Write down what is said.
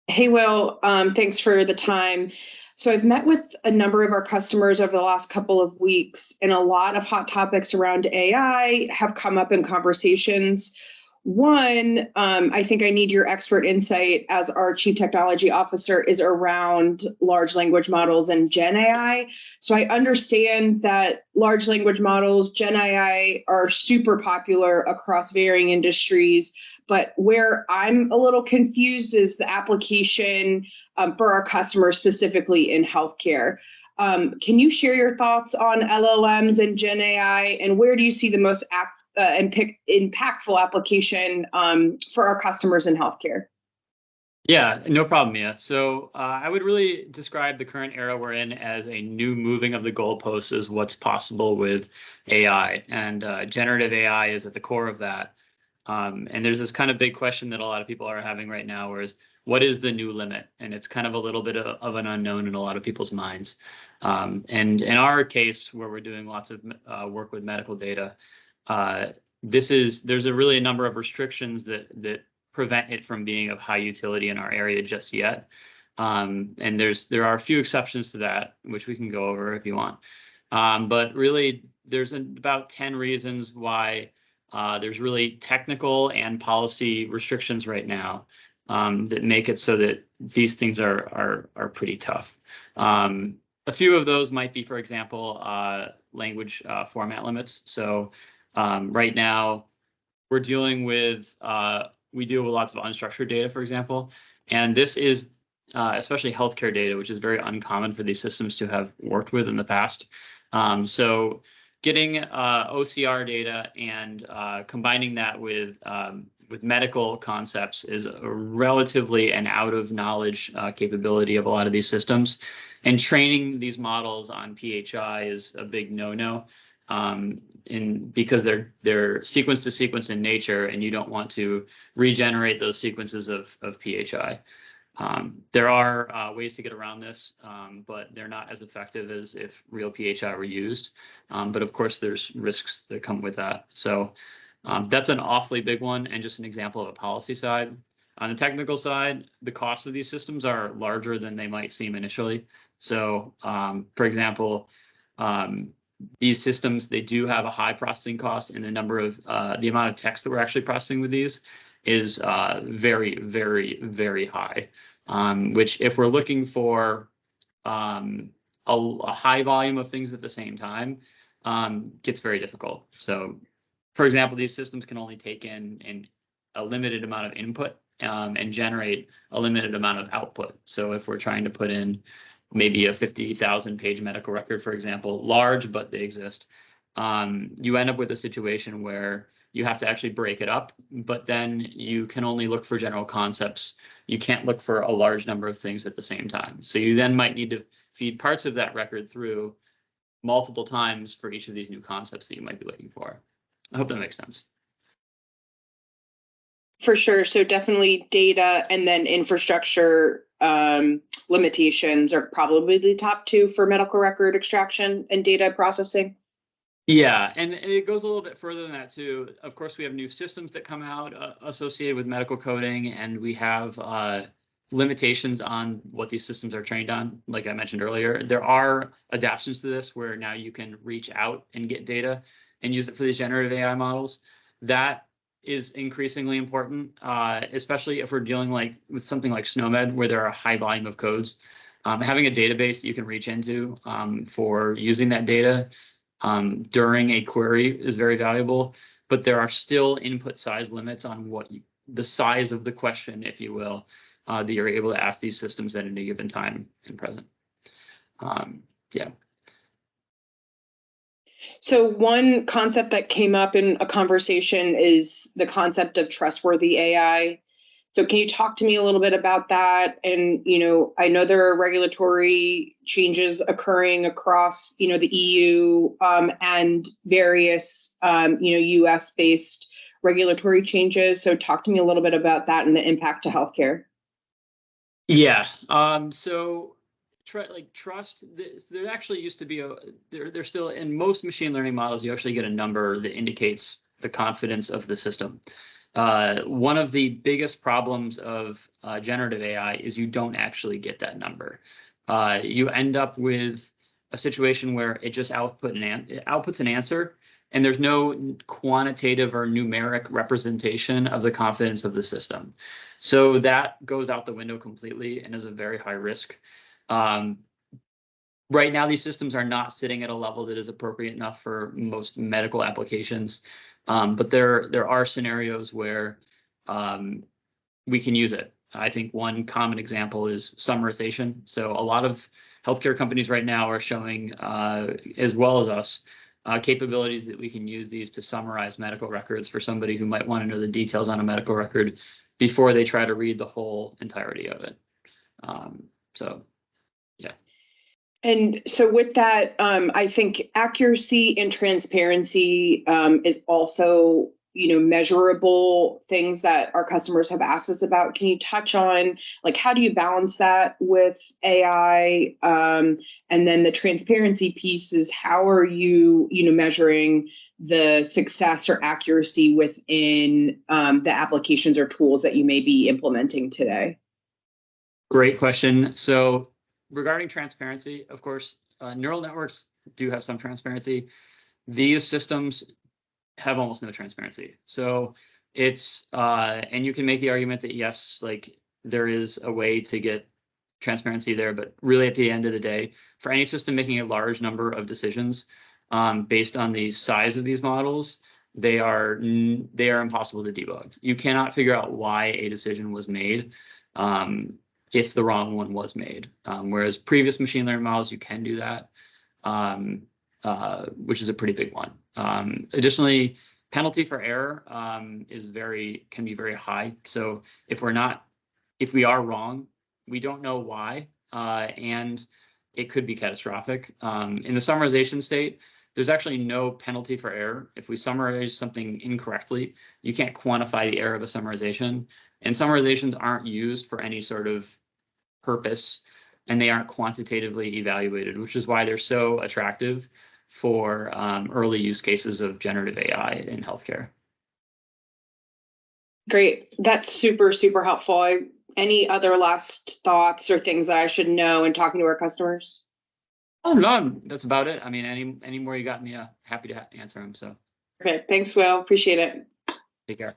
Hey, Will, thanks for the time. So I've met with a number of our customers over the last couple of weeks, and a lot of hot topics around AI have come up in conversations. One, I think I need your expert insight as our Chief Technology Officer is around large language models and Gen AI. So I understand that large language models, Gen AI, are super popular across varying industries. But where I'm a little confused is the application for our customers, specifically in healthcare. Can you share your thoughts on LLMs and Gen AI, and where do you see the most impactful application for our customers in healthcare? Yeah, no problem, Mia. So I would really describe the current era we're in as a new moving of the goalposts is what's possible with AI, and generative AI is at the core of that. And there's this kind of big question that a lot of people are having right now, whereas what is the new limit? And it's kind of a little bit of an unknown in a lot of people's minds. And in our case, where we're doing lots of work with medical data, there's a number of restrictions that prevent it from being of high utility in our area just yet. And there are a few exceptions to that, which we can go over if you want. But really, there's about 10 reasons why there's really technical and policy restrictions right now that make it so that these things are pretty tough. A few of those might be, for example, language format limits. So right now, we're dealing with we deal with lots of unstructured data, for example, and this is especially healthcare data, which is very uncommon for these systems to have worked with in the past. So getting OCR data and combining that with medical concepts is a relatively an out of knowledge capability of a lot of these systems, and training these models on PHI is a big no-no. Because they're sequence to sequence in nature, and you don't want to regenerate those sequences of PHI. There are ways to get around this, but they're not as effective as if real PHI were used. But of course, there's risks that come with that. So that's an awfully big one, and just an example of a policy side. On the technical side, the costs of these systems are larger than they might seem initially. So, for example, these systems, they do have a high processing cost, and the number of the amount of text that we're actually processing with these is very, very, very high, which if we're looking for a high volume of things at the same time, gets very difficult. So, for example, these systems can only take in a limited amount of input and generate a limited amount of output. So if we're trying to put in maybe a 50,000 page medical record, for example, large, but they exist, you end up with a situation where you have to actually break it up, but then you can only look for general concepts. You can't look for a large number of things at the same time. So you then might need to feed parts of that record through multiple times for each of these new concepts that you might be looking for. I hope that makes sense. For sure. So definitely data and then infrastructure limitations are probably the top two for medical record extraction and data processing. Yeah, and it goes a little bit further than that too. Of course, we have new systems that come out associated with medical coding, and we have limitations on what these systems are trained on. Like I mentioned earlier, there are adaptations to this where now you can reach out and get data and use it for these generative AI models. That is increasingly important, especially if we're dealing with something like SNOMED, where there are a high volume of codes. Having a database that you can reach into for using that data during a query is very valuable, but there are still input size limits on the size of the question, if you will, that you're able to ask these systems at any given time and present. Yeah. So one concept that came up in a conversation is the concept of trustworthy AI. So can you talk to me a little bit about that? And, I know there are regulatory changes occurring across, the EU and various, US-based regulatory changes. So talk to me a little bit about that and the impact to healthcare. Yeah. So trust, there actually used to be there's still, in most machine learning models, you actually get a number that indicates the confidence of the system. One of the biggest problems of generative AI is you don't actually get that number. You end up with a situation where it just outputs an answer, and there's no quantitative or numeric representation of the confidence of the system. So that goes out the window completely and is a very high risk. Right now, these systems are not sitting at a level that is appropriate enough for most medical applications. But there are scenarios where we can use it. I think one common example is summarization. So a lot of healthcare companies right now are showing, as well as us, capabilities that we can use these to summarize medical records for somebody who might want to know the details on a medical record before they try to read the whole entirety of it. So, yeah. And so with that, I think accuracy and transparency is also, measurable things that our customers have asked us about. Can you touch on, like, how do you balance that with AI? And then the transparency piece is, how are you, measuring the success or accuracy within the applications or tools that you may be implementing today? Great question. So regarding transparency, of course, neural networks do have some transparency. These systems have almost no transparency. So it's, and you can make the argument that yes, like there is a way to get transparency there, but really at the end of the day, for any system making a large number of decisions based on the size of these models, they are impossible to debug. You cannot figure out why a decision was made if the wrong one was made. Whereas previous machine learning models, you can do that, which is a pretty big one. Additionally, penalty for error can be very high. So if we are wrong, we don't know why, and it could be catastrophic. In the summarization state, there's actually no penalty for error. If we summarize something incorrectly, you can't quantify the error of a summarization. And summarizations aren't used for any sort of purpose, and they aren't quantitatively evaluated, which is why they're so attractive for early use cases of generative AI in healthcare. Great. That's super, super helpful. Any other last thoughts or things that I should know in talking to our customers? Oh, no, that's about it. I mean, any more you got me, happy to answer them. So. Okay. Thanks, Will. Appreciate it. Take care.